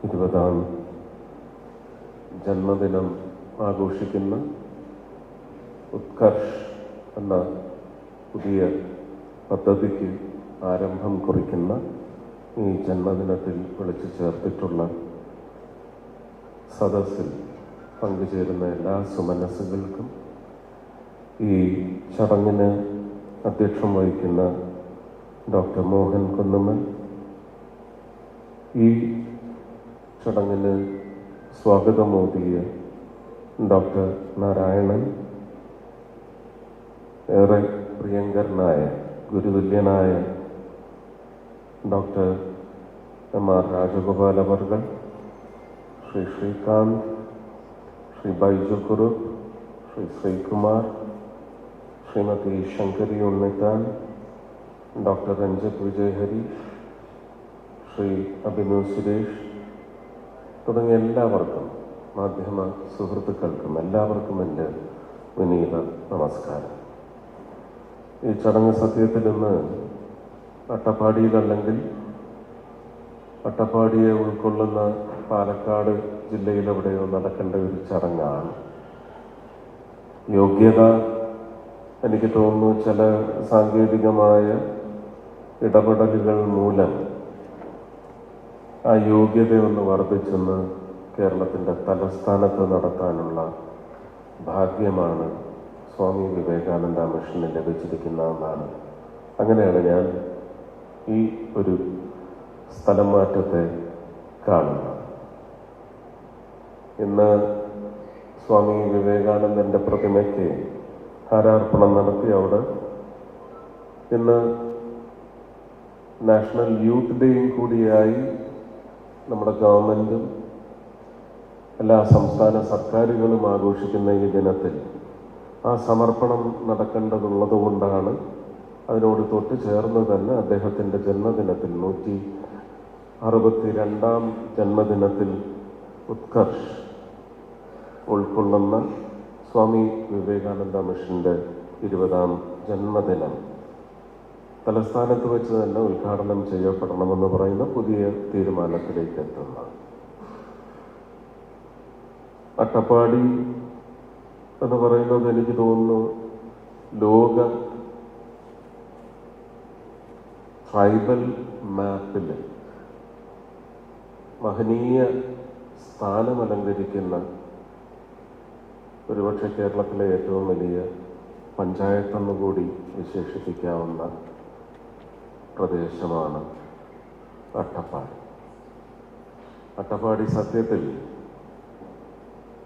20ാം ജന്മദിനം ആഘോഷിക്കുന്ന ഉത്കർഷ് എന്ന പുതിയ പദ്ധതിക്ക് ആരംഭം കുറിക്കുന്ന ഈ ജന്മദിനത്തിൽ വിളിച്ചു ചേർത്തിട്ടുള്ള സദസ്സിൽ പങ്കുചേരുന്ന എല്ലാ സുമനസ്സുകൾക്കും ഈ ചടങ്ങിന് അധ്യക്ഷം വഹിക്കുന്ന ഡോക്ടർ മോഹൻ കുന്നുമ്മൽ, ഈ ചടങ്ങിന് സ്വാഗതമോദിയ ഡോക്ടർ നാരായണൻ, ഏറെ പ്രിയങ്കരനായ ഗുരുതുല്യനായ ഡോക്ടർ എം.ആർ. രാജഗോപാൽ അവർകൾ, ശ്രീ ശ്രീകാന്ത്, ശ്രീ ബൈജു കുറുപ്പ്, ശ്രീ ശ്രീകുമാർ, ശ്രീമതി ശങ്കരി ഉണ്ണിത്താൻ, ഡോക്ടർ രഞ്ജിത്ത് വിജയഹരി, ശ്രീ അഭിനവ് സുരേഷ് തുടങ്ങിയ എല്ലാവർക്കും, മാധ്യമ സുഹൃത്തുക്കൾക്കും എല്ലാവർക്കും എൻ്റെ വിനീത നമസ്കാരം. ഈ ചടങ്ങ് സത്യത്തിൽ ഇന്ന് അട്ടപ്പാടിയിലല്ലെങ്കിൽ അട്ടപ്പാടിയെ ഉൾക്കൊള്ളുന്ന പാലക്കാട് ജില്ലയിലെവിടെയോ നടക്കേണ്ട ഒരു ചടങ്ങാണ്. യോഗ്യത എനിക്ക് തോന്നുന്നു ചില സാങ്കേതികമായ ഇടപെടലുകൾ മൂലം ആ യോഗ്യതയൊന്ന് വർദ്ധിച്ചെന്ന് കേരളത്തിൻ്റെ തലസ്ഥാനത്ത് നടത്താനുള്ള ഭാഗ്യമാണ് സ്വാമി വിവേകാനന്ദ മിഷന് ലഭിച്ചിരിക്കുന്നതെന്നാണ്. അങ്ങനെയാണ് ഞാൻ ഈ ഒരു സ്ഥലം മാറ്റത്തെ കാണുന്നത്. ഇന്ന് സ്വാമി വിവേകാനന്ദൻ്റെ പ്രതിമയ്ക്ക് ഹാരാർപ്പണം നടത്തി അവിടെ ഇന്ന് നാഷണൽ യൂത്ത് ഡേയും കൂടിയായി നമ്മുടെ ഗവൺമെൻറ്റും എല്ലാ സംസ്ഥാന സർക്കാരുകളും ആഘോഷിക്കുന്ന ഈ ദിനത്തിൽ ആ സമർപ്പണം നടക്കേണ്ടതുള്ളത് കൊണ്ടാണ് അതിനോട് തൊട്ട് ചേർന്ന് തന്നെ അദ്ദേഹത്തിൻ്റെ ജന്മദിനത്തിൽ 162ാം ജന്മദിനത്തിൽ ഉത്കർഷ് ഉൾക്കൊള്ളുന്ന സ്വാമി വിവേകാനന്ദ മിഷൻ്റെ 20ാം ജന്മദിനം തലസ്ഥാനത്ത് വെച്ച് തന്നെ ഉദ്ഘാടനം ചെയ്യപ്പെടണമെന്ന് പറയുന്ന പുതിയ തീരുമാനത്തിലേക്ക് എത്തുന്നു. അട്ടപ്പാടി എന്ന് പറയുന്നത് എനിക്ക് തോന്നുന്നു ലോക ട്രൈബൽ മാപ്പിൽ മഹനീയ സ്ഥാനമലങ്കരിക്കുന്ന ഒരുപക്ഷെ കേരളത്തിലെ ഏറ്റവും വലിയ പഞ്ചായത്തെന്നുകൂടി വിശേഷിപ്പിക്കാവുന്ന പ്രദേശമാണ് അട്ടപ്പാടി. അട്ടപ്പാടി സത്യത്തിൽ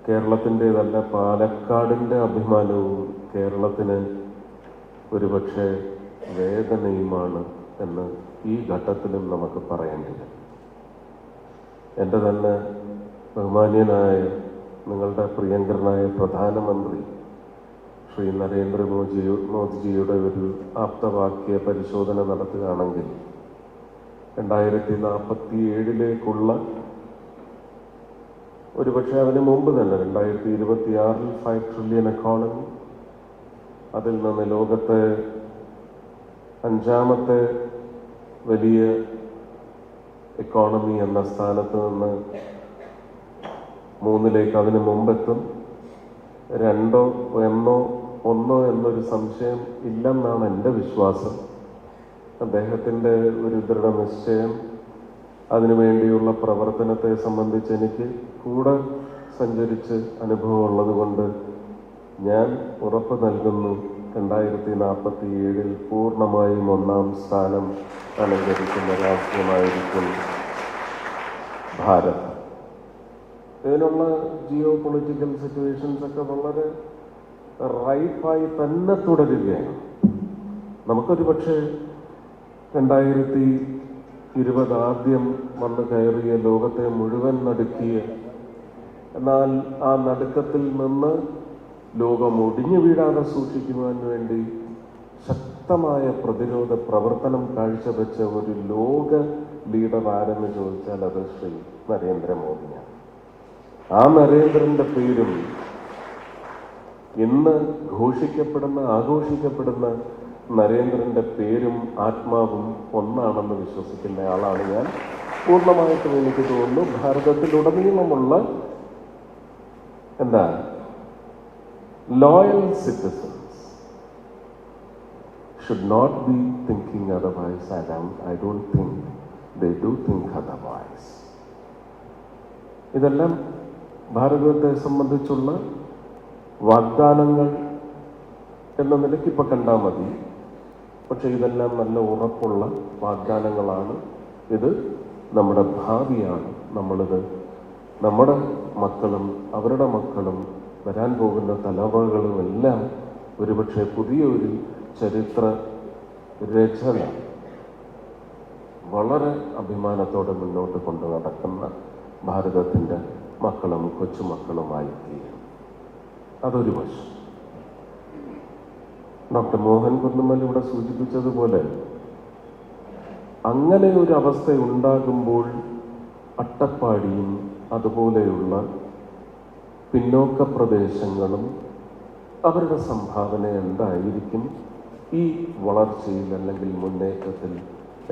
കേരളത്തിൻ്റെതല്ല, പാലക്കാടിൻ്റെ അഭിമാനവും കേരളത്തിന് ഒരുപക്ഷെ വേദനയുമാണ് എന്ന് ഈ ഘട്ടത്തിലും നമുക്ക് പറയേണ്ടില്ല. എൻ്റെ തന്നെ ബഹുമാന്യനായ നിങ്ങളുടെ പ്രിയങ്കരനായ പ്രധാനമന്ത്രി ശ്രീ നരേന്ദ്രമോദിജിയുടെ ഒരു ആപ്തവാക്യ പരിശോധന നടത്തുകയാണെങ്കിൽ 2047 ഒരുപക്ഷെ അതിന് മുമ്പ് തന്നെ 2026 5 ട്രില്യൺ എക്കോണമി, അതിൽ നിന്ന് ലോകത്തെ 5ാമത്തെ വലിയ എക്കോണമി എന്ന സ്ഥാനത്ത് നിന്ന് 3ലേക്ക് അതിന് മുമ്പെത്തും. 2 1 എന്നൊരു സംശയം ഇല്ലെന്നാണ് എൻ്റെ വിശ്വാസം. അദ്ദേഹത്തിൻ്റെ ഒരു ദൃഢനിശ്ചയം, അതിനുവേണ്ടിയുള്ള പ്രവർത്തനത്തെ സംബന്ധിച്ച് എനിക്ക് കൂടെ സഞ്ചരിച്ച് അനുഭവമുള്ളത് കൊണ്ട് ഞാൻ ഉറപ്പ് നൽകുന്നു, 2047 പൂർണ്ണമായും 1ാം സ്ഥാനം അലങ്കരിക്കുന്ന രാജ്യമായിരിക്കും ഭാരത്. ഇതിനുള്ള ജിയോ പൊളിറ്റിക്കൽ സിറ്റുവേഷൻസ് ഒക്കെ വളരെ റൈപ്പായി തന്നെ തുടരുകയാണ്. നമുക്കൊരു പക്ഷേ 2020 ആദ്യം വന്ന് കയറിയ ലോകത്തെ മുഴുവൻ നടുക്കിയ, എന്നാൽ ആ നടുക്കത്തിൽ നിന്ന് ലോകം ഒടിഞ്ഞു വീഴാതെ സൂക്ഷിക്കുവാൻ വേണ്ടി ശക്തമായ പ്രതിരോധ പ്രവർത്തനം കാഴ്ചവെച്ച ഒരു ലോക ലീഡർ ആരെന്ന് ചോദിച്ചാൽ അത് ശ്രീ നരേന്ദ്രമോദിയാണ്. ആ നരേന്ദ്രന്റെ പേരും ഇന്ന് ആഘോഷിക്കപ്പെടുന്ന നരേന്ദ്രന്റെ പേരും ആത്മാവും ഒന്നാണെന്ന് വിശ്വസിക്കുന്ന ആളാണ് ഞാൻ. പൂർണ്ണമായിട്ടും എനിക്ക് തോന്നുന്നു ഭാരതത്തിലുടനീളമുള്ള എന്താ ലോയൽ citizens should not be thinking otherwise, and I don't think they do think otherwise. ഇതെല്ലാം ഭാരതത്തെ സംബന്ധിച്ചുള്ള വാഗ്ദാനങ്ങൾ എന്ന നിലയ്ക്ക് ഇപ്പം കണ്ടാൽ മതി. പക്ഷെ ഇതെല്ലാം നല്ല ഉറപ്പുള്ള വാഗ്ദാനങ്ങളാണ്. ഇത് നമ്മുടെ ഭാവിയാണ്. നമ്മളിത് നമ്മുടെ മക്കളും അവരുടെ മക്കളും വരാൻ പോകുന്ന തലമുറകളും എല്ലാം ഒരുപക്ഷെ പുതിയൊരു ചരിത്ര രചന വളരെ അഭിമാനത്തോടെ മുന്നോട്ട് കൊണ്ട് നടക്കുന്ന ഭാരതത്തിൻ്റെ മക്കളും കൊച്ചുമക്കളുമായി തീരും. അതൊരു വശം. ഡോക്ടർ മോഹൻ കുന്നുമ്മൽ ഇവിടെ സൂചിപ്പിച്ചതുപോലെ അങ്ങനെ ഒരു അവസ്ഥ ഉണ്ടാകുമ്പോൾ അട്ടപ്പാടിയും അതുപോലെയുള്ള പിന്നോക്ക പ്രദേശങ്ങളും അവരുടെ സംഭാവന എന്തായിരിക്കും ഈ വളർച്ചയിൽ അല്ലെങ്കിൽ മുന്നേറ്റത്തിൽ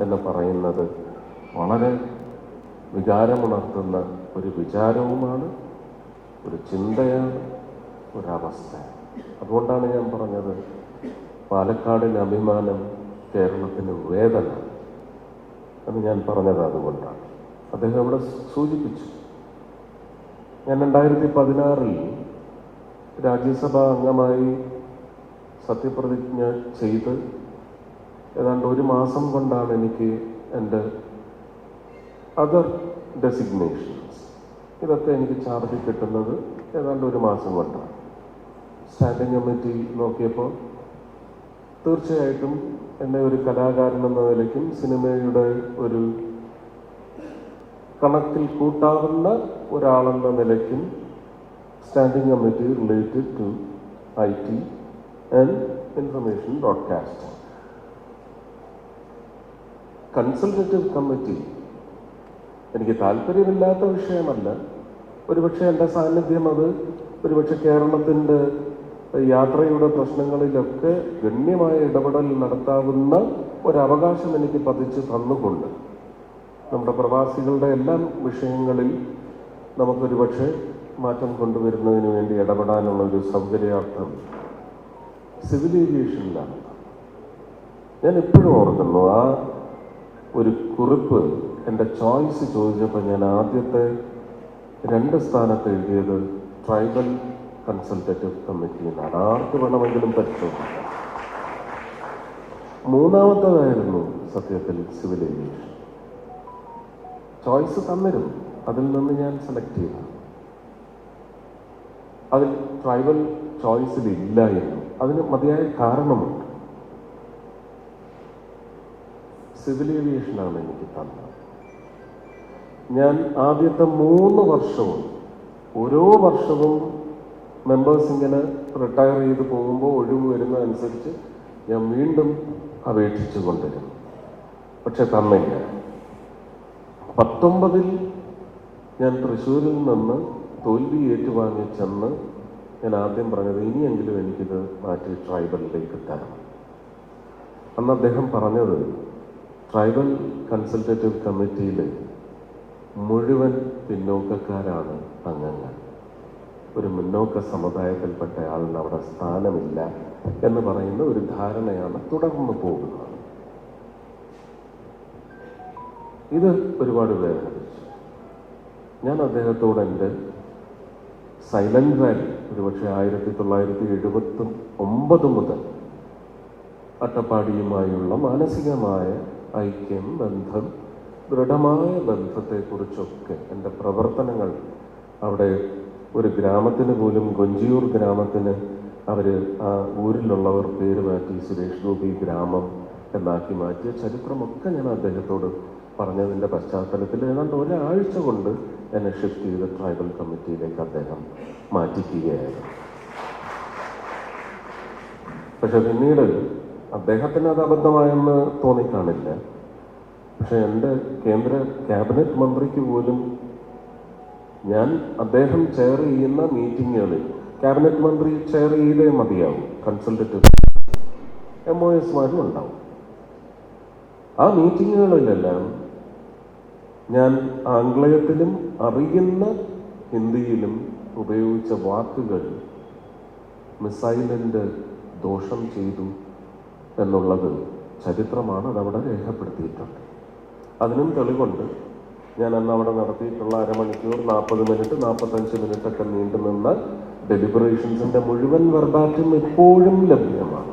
എന്ന് പറയുന്നത് വളരെ വികാരമുണർത്തുന്ന ഒരു വിചാരവുമാണ്, ഒരു ചിന്തയാണ്, ഒരവസ്ഥ. അതുകൊണ്ടാണ് ഞാൻ പറഞ്ഞത് പാലക്കാടിന് അഭിമാനം, കേരളത്തിന് വേദന എന്ന് ഞാൻ പറഞ്ഞത്. അതുകൊണ്ടാണ് അദ്ദേഹം ഇവിടെ സൂചിപ്പിച്ചു. ഞാൻ 2016 രാജ്യസഭാ അംഗമായി സത്യപ്രതിജ്ഞ ചെയ്ത് ഏതാണ്ട് 1 മാസം കൊണ്ടാണ് എനിക്ക് എൻ്റെ അതർ ഡെസിഗ്നേഷൻസ് ഇതൊക്കെ എനിക്ക് ചാർജ് കിട്ടുന്നത് ഏതാണ്ട് 1 മാസം കൊണ്ടാണ്. സ്റ്റാൻഡിംഗ് കമ്മിറ്റി നോക്കിയപ്പോൾ തീർച്ചയായിട്ടും എന്നെ ഒരു കലാകാരൻ എന്ന നിലയ്ക്കും സിനിമയുടെ ഒരു കണക്കിൽ കൂട്ടാവുന്ന ഒരാളെന്ന നിലയ്ക്കും standing committee related to IT and information broadcasting. Consultative committee എനിക്ക് താല്പര്യമില്ലാത്ത വിഷയമല്ല. ഒരുപക്ഷെ എൻ്റെ സാന്നിധ്യം അത് ഒരുപക്ഷെ കേരളത്തിൻ്റെ യാത്രയുടെ പ്രശ്നങ്ങളിലൊക്കെ ഗണ്യമായ ഇടപെടൽ നടത്താവുന്ന ഒരവകാശം എനിക്ക് പതിച്ച് തന്നുകൊണ്ട് നമ്മുടെ പ്രവാസികളുടെ എല്ലാ വിഷയങ്ങളിൽ നമുക്കൊരുപക്ഷെ മാറ്റം കൊണ്ടുവരുന്നതിന് വേണ്ടി ഇടപെടാനുള്ളൊരു സൗകര്യാർത്ഥം സിവിൽ ഏവിയേഷനിലാണ്. ഞാൻ എപ്പോഴും ഓർക്കുന്നു ആ ഒരു കുറിപ്പ് എൻ്റെ ചോയ്സ് ചോദിച്ചപ്പോൾ ഞാൻ ആദ്യത്തെ 2 സ്ഥാനത്ത് എഴുതിയത് ട്രൈബൽ കൺസൾട്ടേറ്റീവ് കമ്മിറ്റി എന്നാണ്. ആർക്ക് വേണമെങ്കിലും പരിശോധിക്കാം. 3ാമത്തേതായിരുന്നു സത്യത്തിൽ സിവിൽ ഏവിയേഷൻ. ചോയ്സ് തന്നിരുന്നു, അതിൽ നിന്ന് ഞാൻ സെലക്ട് ചെയ്തു. അതിൽ ട്രൈബൽ ചോയ്സിൽ ഇല്ലായിരുന്നു. അതിന് മതിയായ കാരണമുണ്ട്. സിവിൽ ഏവിയേഷനാണ് എനിക്ക് തന്നത്. ഞാൻ ആദ്യത്തെ 3 വർഷവും ഓരോ വർഷവും മെമ്പേഴ്സ് ഇങ്ങനെ റിട്ടയർ ചെയ്ത് പോകുമ്പോൾ ഒഴിവ് വരുന്നതനുസരിച്ച് ഞാൻ വീണ്ടും അപേക്ഷിച്ചു കൊണ്ടിരുന്നു. പക്ഷെ തന്നില്ല. 19 ഞാൻ തൃശ്ശൂരിൽ നിന്ന് തോൽവി ഏറ്റുവാങ്ങി ചെന്ന് ഞാൻ ആദ്യം പറഞ്ഞത് ഇനിയെങ്കിലും എനിക്കിത് മാറ്റി ട്രൈബലിലേക്ക് തരണം. അന്ന് അദ്ദേഹം പറഞ്ഞത് ട്രൈബൽ കൺസൾട്ടേറ്റീവ് കമ്മിറ്റിയിൽ മുഴുവൻ പിന്നോക്കക്കാരാണ് അംഗങ്ങൾ. ഒരു മുന്നോക്ക സമുദായത്തിൽപ്പെട്ട ആളിന് അവിടെ സ്ഥാനമില്ല എന്ന് പറയുന്ന ഒരു ധാരണയാണ് തുടർന്ന് പോകുന്നത്. ഇത് ഒരുപാട് വേദനിപ്പിച്ചു. ഞാൻ അദ്ദേഹത്തോട് എൻ്റെ സൈലന്റ് വാലി ഒരുപക്ഷെ 1979 മുതൽ അട്ടപ്പാടിയുമായുള്ള മാനസികമായ ഐക്യം, ബന്ധം, ദൃഢമായ ബന്ധത്തെക്കുറിച്ചൊക്കെ എൻ്റെ പ്രവർത്തനങ്ങൾ അവിടെ ഒരു ഗ്രാമത്തിന് പോലും, ഗൊഞ്ചിയൂർ ഗ്രാമത്തിന് അവർ ആ ഊരിലുള്ളവർ പേര് മാറ്റി സുരേഷ് ഗോപി ഗ്രാമം എന്നാക്കി മാറ്റിയ ചരിത്രമൊക്കെ ഞാൻ അദ്ദേഹത്തോട് പറഞ്ഞതിൻ്റെ പശ്ചാത്തലത്തിൽ ഏതാണ്ട് 1 ആഴ്ച കൊണ്ട് എന്നെ ഷിഫ്റ്റ് ചെയ്ത് ട്രൈബൽ കമ്മിറ്റിയിലേക്ക് അദ്ദേഹം മാറ്റിക്കുകയായിരുന്നു. പക്ഷെ പിന്നീട് അദ്ദേഹത്തിന് അത് അബദ്ധമായെന്ന് തോന്നിക്കാണില്ല. പക്ഷെ എൻ്റെ കേന്ദ്ര ക്യാബിനറ്റ് മന്ത്രിക്ക് പോലും ഞാൻ അദ്ദേഹം ചെയർ ചെയ്യുന്ന മീറ്റിങ്ങുകളിൽ ക്യാബിനറ്റ് മന്ത്രി ചെയർ ചെയ്തേ മതിയാവും, കൺസൾട്ടേറ്റീവ് MOSമാരും ഉണ്ടാവും. ആ മീറ്റിങ്ങുകളിലെല്ലാം ഞാൻ ആംഗ്ലേയത്തിലും അറിയുന്ന ഹിന്ദിയിലും ഉപയോഗിച്ച വാക്കുകൾ മിസൈലിൻ്റെ ദോഷം ചെയ്തു എന്നുള്ളത് ചരിത്രമാണ്, അതവിടെ രേഖപ്പെടുത്തിയിട്ടുണ്ട്. അതിനും തെളിവുണ്ട്. ഞാൻ അന്ന് അവിടെ നടത്തിയിട്ടുള്ള അരമണിക്കൂർ, 40 മിനിറ്റ്, 45 മിനിറ്റൊക്കെ നീണ്ടു നിന്ന ഡെലിബറേഷൻസിൻ്റെ മുഴുവൻ വെർബാറ്റും ഇപ്പോഴും ലഭ്യമാണ്.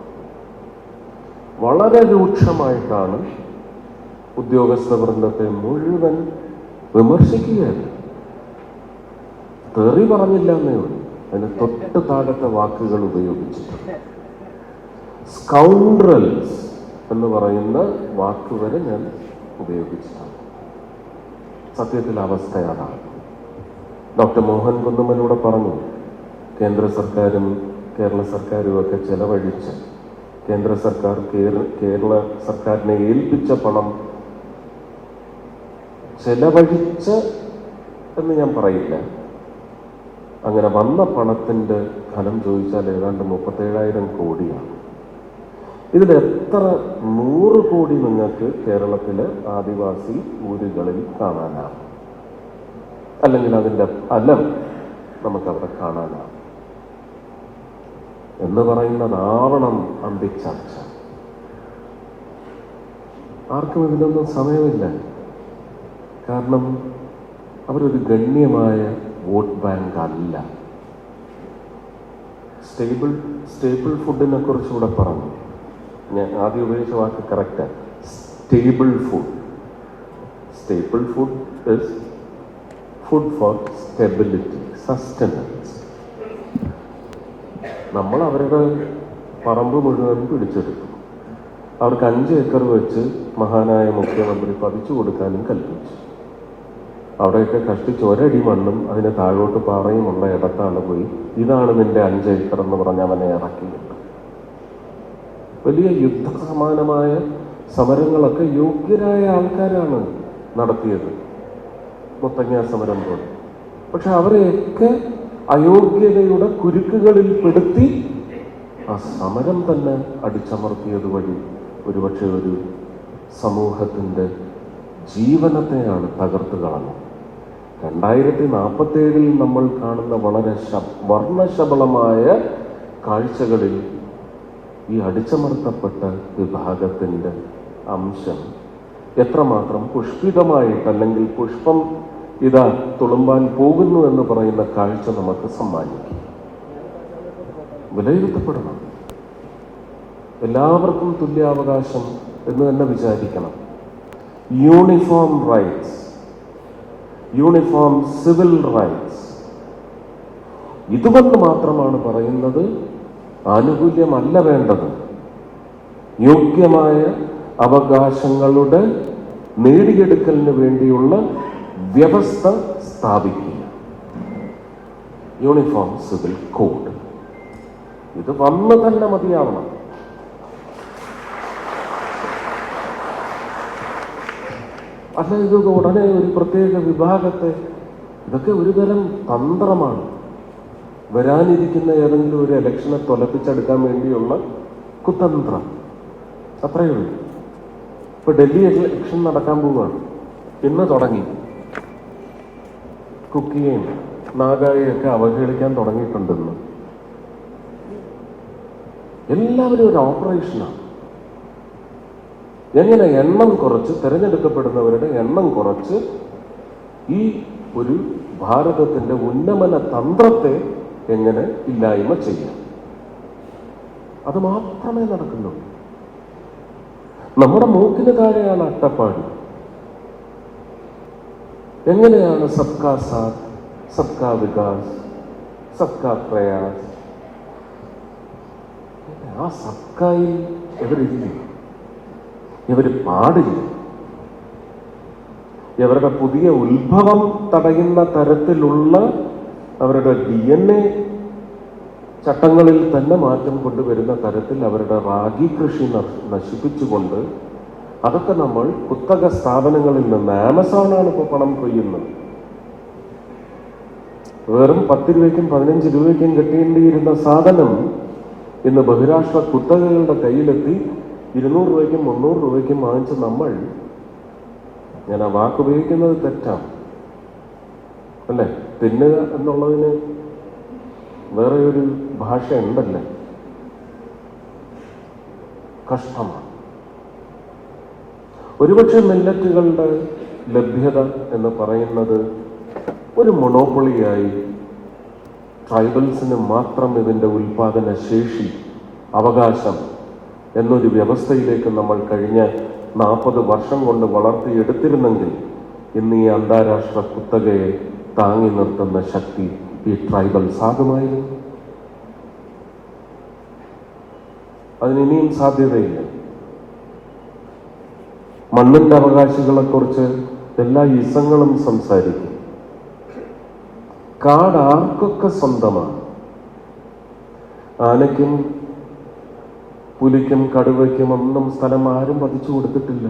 വളരെ രൂക്ഷമായിട്ടാണ് ഉദ്യോഗസ്ഥ വൃന്ദത്തെ മുഴുവൻ വിമർശിക്കുകയാണ്. തെറി പറഞ്ഞില്ല എന്നേ ഉള്ളൂ, അതിന് തൊട്ട് താഴത്തെ വാക്കുകൾ ഉപയോഗിച്ചിട്ടുണ്ട്. സ്കൗണ്ട്രൽസ് എന്ന് പറയുന്ന വാക്കുവരെ ഞാൻ ഉപയോഗിച്ചിട്ടുണ്ട്. സത്യത്തിൽ അവസ്ഥ അതാണ്. ഡോക്ടർ മോഹൻ കുന്നുമ്മലൂടെ പറഞ്ഞു, കേന്ദ്ര സർക്കാരും കേരള സർക്കാരും ഒക്കെ ചെലവഴിച്ച്, കേന്ദ്ര സർക്കാർ കേരള സർക്കാരിനെ ഏൽപ്പിച്ച പണം ചെലവഴിച്ച് എന്ന് ഞാൻ പറയില്ല, അങ്ങനെ വന്ന പണത്തിൻ്റെ ഘനം ചോദിച്ചാൽ ഏതാണ്ട് 37,000 കോടിയാണ്. ഇതിൽ എത്ര 100 കോടി നിങ്ങൾക്ക് കേരളത്തിലെ ആദിവാസി ഊരുകളിൽ കാണാനാവും, അല്ലെങ്കിൽ അതിൻ്റെ ഫലം നമുക്കവിടെ കാണാനാവും എന്ന് പറയുന്നതാവണം അന്തിച്ചർച്ച. ആർക്കും ഇതിലൊന്നും സമയമില്ല. കാരണം അവരൊരു ഗണ്യമായ വോട്ട് ബാങ്ക് അല്ല. സ്റ്റേബിൾ ഫുഡിനെ കുറിച്ചുകൂടെ പറഞ്ഞു. ഞാൻ ആദ്യം ഉപയോഗിച്ച വാക്ക് കറക്റ്റാണ്, stable food. Stable food is food for stability, sustenance. നമ്മൾ അവരുടെ പറമ്പ് മുഴുവൻ പിടിച്ചെടുത്തു. അവർക്ക് 5 ഏക്കർ വെച്ച് മഹാനായ മുഖ്യമന്ത്രി പതിച്ചു കൊടുക്കാനും കൽപ്പിച്ചു. അവിടെയൊക്കെ കഷ്ടിച്ച് ഒരടി മണ്ണും അതിന് താഴോട്ട് പാറയുമുള്ള ഇടത്താണ് പോയി ഇതാണ് നിന്റെ 5 ഏക്കർ എന്ന് പറഞ്ഞ് അവനെ ഇറക്കിയിട്ടുണ്ട്. വലിയ യുദ്ധസമാനമായ സമരങ്ങളൊക്കെ യോഗ്യരായ ആൾക്കാരാണ് നടത്തിയത്, മുത്തങ്ങ സമരം പോലെ. പക്ഷെ അവരെയൊക്കെ അയോഗ്യതയുടെ കുരുക്കുകളിൽ പെടുത്തി ആ സമരം തന്നെ അടിച്ചമർത്തിയത് വഴി ഒരുപക്ഷെ ഒരു സമൂഹത്തിൻ്റെ ജീവനത്തെയാണ് തകർത്ത് കളഞ്ഞത്. 2047 നമ്മൾ കാണുന്ന വളരെ വർണ്ണശബളമായ കാഴ്ചകളിൽ ഈ അടിച്ചമർത്തപ്പെട്ട വിഭാഗത്തിൻ്റെ അംശം എത്രമാത്രം പുഷ്പിതമായിട്ട്, അല്ലെങ്കിൽ പുഷ്പം ഇതാ തുളുമ്പാൻ പോകുന്നു എന്ന് പറയുന്ന കാഴ്ച നമുക്ക് സമ്മാനിക്കും. വിലയിരുത്തപ്പെടണം. എല്ലാവർക്കും തുല്യാവകാശം എന്ന് തന്നെ വിചാരിക്കണം. Uniform rights, uniform civil rights, ഇതുകൊണ്ട് മാത്രമാണ് പറയുന്നത്. ആനുകൂല്യമല്ല വേണ്ടത്, യോഗ്യമായ അവകാശങ്ങളുടെ നേടിയെടുക്കലിന് വേണ്ടിയുള്ള വ്യവസ്ഥ സ്ഥാപിക്കുക. യൂണിഫോം സിവിൽ കോഡ് ഇത് വന്ന് തന്നെ മതിയാവണം. അല്ല ഇത് ഉടനെ ഒരു പ്രത്യേക വിഭാഗത്തെ, ഇതൊക്കെ ഒരുതരം തന്ത്രമാണ്. വരാനിരിക്കുന്ന ഏതെങ്കിലും ഒരു ഇലക്ഷനെ തൊലപ്പിച്ചെടുക്കാൻ വേണ്ടിയുള്ള കുതന്ത്രം, അത്രയേ ഉള്ളൂ. ഇപ്പൊ ഡൽഹി ഇലക്ഷൻ നടക്കാൻ പോവുകയാണ്. ഇന്ന് തുടങ്ങി കുക്കിയെയും നാഗായെയൊക്കെ അവഹേളിക്കാൻ തുടങ്ങിയിട്ടുണ്ടെന്ന്. എല്ലാവരും ഒരു ഓപ്പറേഷനാണ്. എങ്ങനെ എണ്ണം കുറച്ച്, തിരഞ്ഞെടുക്കപ്പെടുന്നവരുടെ എണ്ണം കുറച്ച് ഈ ഒരു ഭാരതത്തിൻ്റെ ഉന്നമന തന്ത്രത്തെ എങ്ങനെ ഇല്ലായ്മ ചെയ്യാം, അത് മാത്രമേ നടക്കുന്നുള്ളൂ. നമ്മുടെ മൂക്കിന് താഴെയാണ് അട്ടപ്പാടി. എങ്ങനെയാണ് സബ്കാ സാത്ത്, സബ്കാ വികാസ്, സബ്കാ പ്രയാസ്? ആ സബ്കായിൽ ഇവരില്ല, ഇവർ പാടില്ല. ഇവരുടെ പുതിയ ഉത്ഭവം തടയുന്ന തരത്തിലുള്ള അവരുടെ DNA ചട്ടങ്ങളിൽ തന്നെ മാറ്റം കൊണ്ടുവരുന്ന തരത്തിൽ അവരുടെ റാഗി കൃഷി നശിപ്പിച്ചുകൊണ്ട്, അതൊക്കെ നമ്മൾ കുത്തക സ്ഥാപനങ്ങളിൽ നിന്ന്, ആമസോണാണ് ഇപ്പോൾ പണം കൊയ്യുന്നത്. വെറും 10 രൂപയ്ക്കും 15 രൂപയ്ക്കും കിട്ടേണ്ടിയിരുന്ന സാധനം ഇന്ന് ബഹിരാഷ്ട്ര കുത്തകകളുടെ കയ്യിലെത്തി 200 രൂപയ്ക്കും 300 രൂപയ്ക്കും വാങ്ങിച്ച് നമ്മൾ ഞാൻ ആ വാക്ക് ഉപയോഗിക്കുന്നത് തെറ്റാണ് അല്ലേ? തിന്നുക എന്നുള്ളതിന് വേറെ ഒരു ഭാഷ ഉണ്ടല്ലേ? കഷ്ടമാണ്. ഒരുപക്ഷെ മില്ലറ്റുകളുടെ ലഭ്യത എന്ന് പറയുന്നത് ഒരു മൊണോപ്പൊളിയായി ട്രൈബൽസിന് മാത്രം ഇതിൻ്റെ ഉൽപാദന ശേഷി, അവകാശം എന്നൊരു വ്യവസ്ഥയിലേക്ക് നമ്മൾ കഴിഞ്ഞ 40 വർഷം കൊണ്ട് വളർത്തിയെടുത്തിരുന്നെങ്കിൽ ഇന്ന് ഈ അന്താരാഷ്ട്ര കുത്തകയെ താങ്ങി നിർത്തുന്ന ശക്തി ഈ ട്രൈബൽസ് ആകുമായിരുന്നു. അതിനിനിയും സാധ്യതയില്ല. മണ്ണിന്റെ അവകാശികളെക്കുറിച്ച് എല്ലാ ഇസങ്ങളും സംസാരിക്കും. കാട് ആർക്കൊക്കെ സ്വന്തമാണ്. ആനയ്ക്കും പുലിക്കും കടുവയ്ക്കും ഒന്നും സ്ഥലം ആരും പതിച്ചു കൊടുത്തിട്ടില്ല.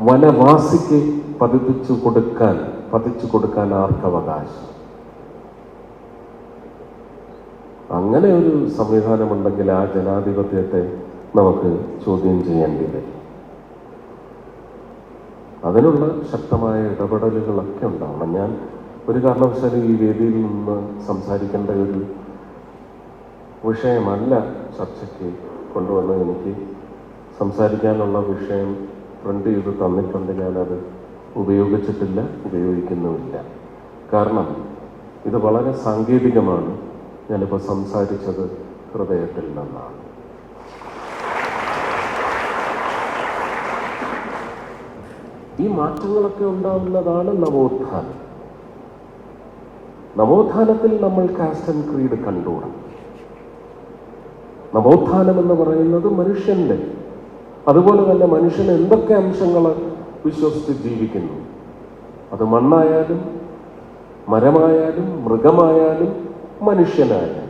വനവാസിക്ക് പതിച്ചു കൊടുക്കാൻ ആർക്കവകാശം? അങ്ങനെ ഒരു സംവിധാനമുണ്ടെങ്കിൽ ആ ജനാധിപത്യത്തെ നമുക്ക് ചോദ്യം ചെയ്യേണ്ടി വരും. അതിനുള്ള ശക്തമായ ഇടപെടലുകളൊക്കെ ഉണ്ടാവണം. ഞാൻ ഒരു കാരണവശാലും ഈ വേദിയിൽ നിന്ന് സംസാരിക്കേണ്ട ഒരു വിഷയമല്ല ചർച്ചയ്ക്ക് കൊണ്ടുവന്നത്. എനിക്ക് സംസാരിക്കാനുള്ള വിഷയം പ്രിന്റ് ചെയ്ത് തന്നിട്ടുണ്ട്. ഞാനത് ഉപയോഗിച്ചിട്ടില്ല, ഉപയോഗിക്കുന്നുമില്ല. കാരണം ഇത് വളരെ സാങ്കേതികമാണ്. ഞാനിപ്പോൾ സംസാരിച്ചത് ഹൃദയത്തിൽ നിന്നാണ്. ഈ മാറ്റങ്ങളൊക്കെ ഉണ്ടാവുന്നതാണ് നവോത്ഥാനം. നവോത്ഥാനത്തിൽ നമ്മൾ കാസ്റ്റ് ആൻഡ് ക്രീഡ് കണ്ടുകൂടാം. നവോത്ഥാനം എന്ന് പറയുന്നത് മനുഷ്യന്റെ, അതുപോലെ തന്നെ മനുഷ്യൻ എന്തൊക്കെ അംശങ്ങൾ വിശ്വസിച്ച് ജീവിക്കുന്നു, അത് മണ്ണായാലും മരമായാലും മൃഗമായാലും മനുഷ്യനായാലും,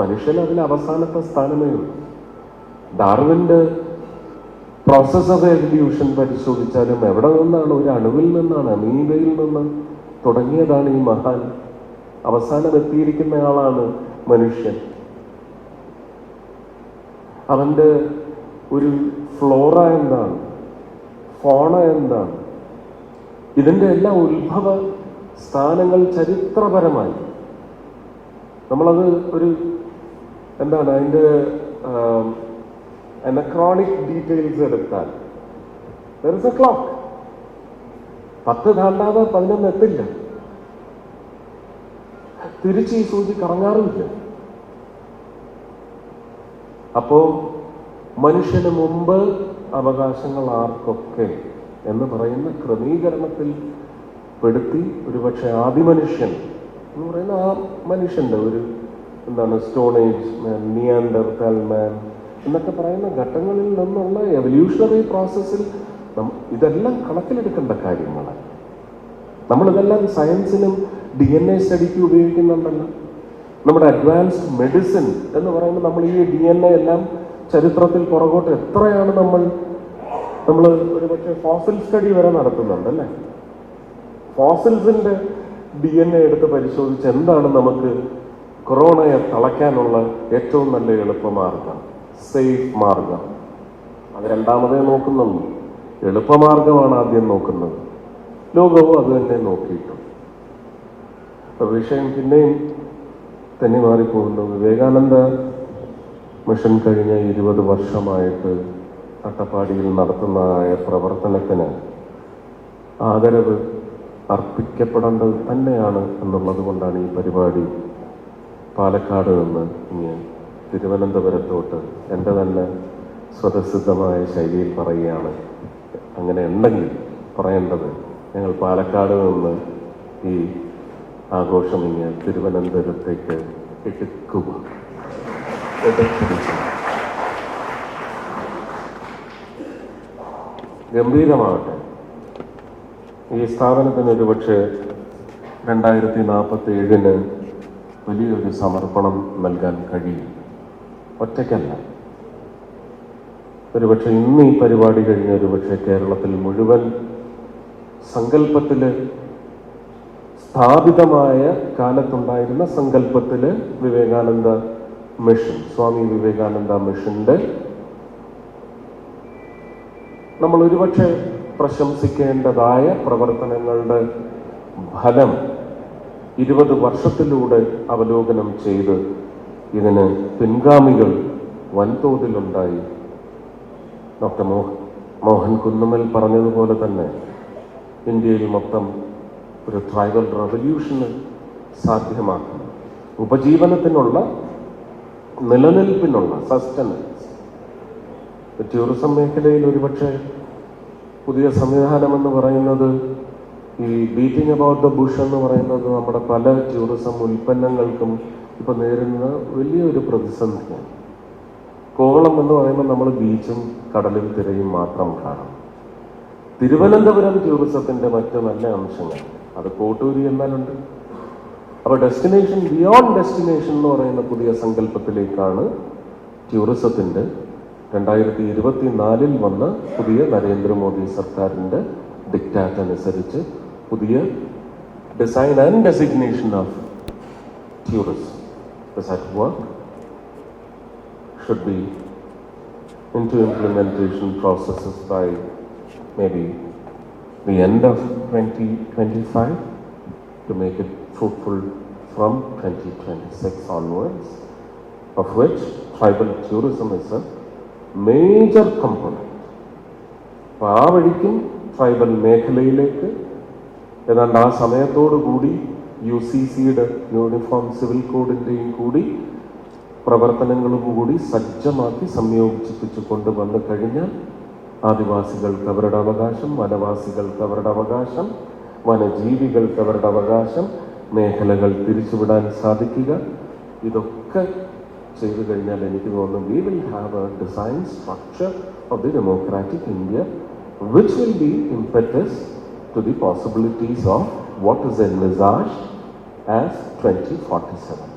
മനുഷ്യൻ അതിൽ അവസാനത്തെ സ്ഥാനമേ ഉള്ളൂ. ഡാർവിൻ്റെ പ്രോസസ് ഓഫ് എവല്യൂഷൻ പരിശോധിച്ചാലും എവിടെ നിന്നാണ്? ഒരു അണുവിൽ നിന്നാണ്, അമീബയിൽ നിന്ന് തുടങ്ങിയതാണ് ഈ മഹാൻ. അവസാനം എത്തിയിരിക്കുന്നയാളാണ് മനുഷ്യൻ. അവൻ്റെ ഒരു ഫ്ലോറ എന്താണ്, ഫോണ എന്താണ്, ഇതിൻ്റെ എല്ലാം ഉത്ഭവ സ്ഥാനങ്ങൾ ചരിത്രപരമായി നമ്മളത് ഒരു എന്താണ് അതിൻ്റെ അനക്രോണിക് ഡീറ്റെയിൽസ് എടുത്താൽ there is a clock. 10 താണ്ടാതെ 11 എത്തില്ല. തിരിച്ച് ഈ സൂചി കറങ്ങാറുമില്ല. അപ്പോ മനുഷ്യന് മുമ്പ് അവകാശങ്ങൾ ആർക്കൊക്കെ എന്ന് പറയുന്ന ക്രമീകരണത്തിൽ പെടുത്തി ഒരുപക്ഷെ ആദിമനുഷ്യൻ എന്ന് പറയുന്ന ആ മനുഷ്യന്റെ ഒരു എന്താണ് സ്റ്റോൺ ഏജ് മാൻ, നിയാൻഡർതാൽ മാൻ എന്നൊക്കെ പറയുന്ന ഘട്ടങ്ങളിൽ നിന്നുള്ള എവല്യൂഷണറി പ്രോസസ്സിൽ ഇതെല്ലാം കണക്കിലെടുക്കേണ്ട കാര്യങ്ങളാണ്. നമ്മളിതെല്ലാം സയൻസിനും DNA സ്റ്റഡിക്ക് ഉപയോഗിക്കുന്നുണ്ടല്ലോ. നമ്മുടെ അഡ്വാൻസ്ഡ് മെഡിസിൻ എന്ന് പറയുമ്പോൾ നമ്മൾ ഈ DNA എല്ലാം ചരിത്രത്തിൽ പുറകോട്ട് എത്രയാണ് നമ്മൾ ഒരു പക്ഷേ ഫോസിൽ സ്റ്റഡി വരെ നടത്തുന്നുണ്ട് അല്ലേ? ഫോസിൽസിന്റെ DNA എടുത്ത് പരിശോധിച്ച് എന്താണ് നമുക്ക് കൊറോണയെ തളയ്ക്കാനുള്ള ഏറ്റവും നല്ല എളുപ്പമാർഗം, സേഫ് മാർഗം. അത് രണ്ടാമതേ നോക്കുന്നുള്ളൂ. എളുപ്പമാർഗമാണ് ആദ്യം നോക്കുന്നത്. ലോകവും അത് തന്നെ നോക്കിയിട്ടു. വിഷയം പിന്നെയും തന്നെ മാറിപ്പോകുന്നു. വിവേകാനന്ദ മിഷൻ കഴിഞ്ഞ 20 വർഷമായിട്ട് അട്ടപ്പാടിയിൽ നടത്തുന്നതായ പ്രവർത്തനത്തിന് ആദരവ് അർപ്പിക്കപ്പെടേണ്ടത് തന്നെയാണ് എന്നുള്ളത് കൊണ്ടാണ് ഈ പരിപാടി പാലക്കാട് നിന്ന് ഇങ്ങനെ തിരുവനന്തപുരത്തോട്ട് എൻ്റെ തന്നെ സ്വതസിദ്ധമായ ശൈലിയിൽ പറയുകയാണ്. അങ്ങനെ ഉണ്ടെങ്കിൽ പറയേണ്ടത് ഞങ്ങൾ പാലക്കാട് നിന്ന് ഈ ആഘോഷം ഇങ്ങനെ തിരുവനന്തപുരത്തേക്ക് എടുക്കുക. ഗംഭീരമാവട്ടെ. ഈ സ്ഥാപനത്തിന് ഒരുപക്ഷെ 2047 വലിയൊരു സമർപ്പണം നൽകാൻ കഴിയും. ഒറ്റയ്ക്കല്ല. ഒരുപക്ഷെ ഇന്ന് ഈ പരിപാടി കഴിഞ്ഞ ഒരുപക്ഷെ കേരളത്തിൽ മുഴുവൻ സങ്കല്പത്തില് സ്ഥാപിതമായ കാലത്തുണ്ടായിരുന്ന സങ്കല്പത്തില് വിവേകാനന്ദ മിഷൻ, സ്വാമി വിവേകാനന്ദ മിഷന്റെ നമ്മൾ ഒരുപക്ഷെ പ്രശംസിക്കേണ്ടതായ പ്രവർത്തനങ്ങളുടെ ഫലം 20 വർഷത്തിലൂടെ അവലോകനം ചെയ്ത് ഇതിന് പിൻഗാമികൾ വൻതോതിലുണ്ടായി. ഡോക്ടർ മോഹൻ കുന്നുമ്മൽ പറഞ്ഞതുപോലെ തന്നെ ഇന്ത്യയിൽ മൊത്തം ഒരു ട്രൈബൽ റവല്യൂഷന് സാധ്യമാക്കുന്നു. ഉപജീവനത്തിനുള്ള, നിലനിൽപ്പിനുള്ള സസ്റ്റനൻസ്. ടൂറിസം മേഖലയിൽ ഒരുപക്ഷെ പുതിയ സംവിധാനമെന്ന് പറയുന്നത് ഈ ബീറ്റിംഗ് അബൌട്ട് ദ ബുഷ് എന്ന് പറയുന്നത് നമ്മുടെ പല ടൂറിസം ഉൽപ്പന്നങ്ങൾക്കും ഇപ്പം നേരിടുന്ന വലിയൊരു പ്രതിസന്ധിയാണ്. കോവളം എന്ന് പറയുമ്പോൾ നമ്മൾ ബീച്ചും കടലും തിരയും മാത്രം കാണും. തിരുവനന്തപുരം ടൂറിസത്തിൻ്റെ മറ്റ് നല്ല അംശങ്ങൾ, അത് കോട്ടൂരി എന്നാലുണ്ട്. അപ്പോൾ ഡെസ്റ്റിനേഷൻ ബിയോണ്ട് ഡെസ്റ്റിനേഷൻ എന്ന് പറയുന്ന പുതിയ സങ്കല്പത്തിലേക്കാണ് ടൂറിസത്തിൻ്റെ 2024 വന്ന പുതിയ നരേന്ദ്രമോദി സർക്കാരിൻ്റെ ഡിക്റ്റാറ്റ് അനുസരിച്ച് പുതിയ design and designation of tourism is at work, should be into implementation processes by maybe the end of 2025 to make it fruitful from 2026 onwards, of which tribal tourism is a major component. അപ്പോൾ ആ വഴിക്കും tribal മേഖലയിലേക്ക് ഏതാണ്ട് ആ സമയത്തോടു കൂടി UCCയുടെ uniform civil കോഡിൻ്റെയും കൂടി പ്രവർത്തനങ്ങളും കൂടി സജ്ജമാക്കി സംയോജിപ്പിച്ചു കൊണ്ടുവന്നു കഴിഞ്ഞാൽ ആദിവാസികൾക്ക് അവരുടെ അവകാശം, വനവാസികൾക്ക് അവരുടെ അവകാശം, വനജീവികൾക്ക് അവരുടെ അവകാശം, മേഖലകൾ തിരിച്ചുവിടാൻ സാധിക്കുക, ഇതൊക്കെ ചെയ്തു കഴിഞ്ഞാൽ എനിക്ക് തോന്നുന്നു we will have a design structure of the democratic India which will be impetus to the possibilities of what is envisaged as 2047.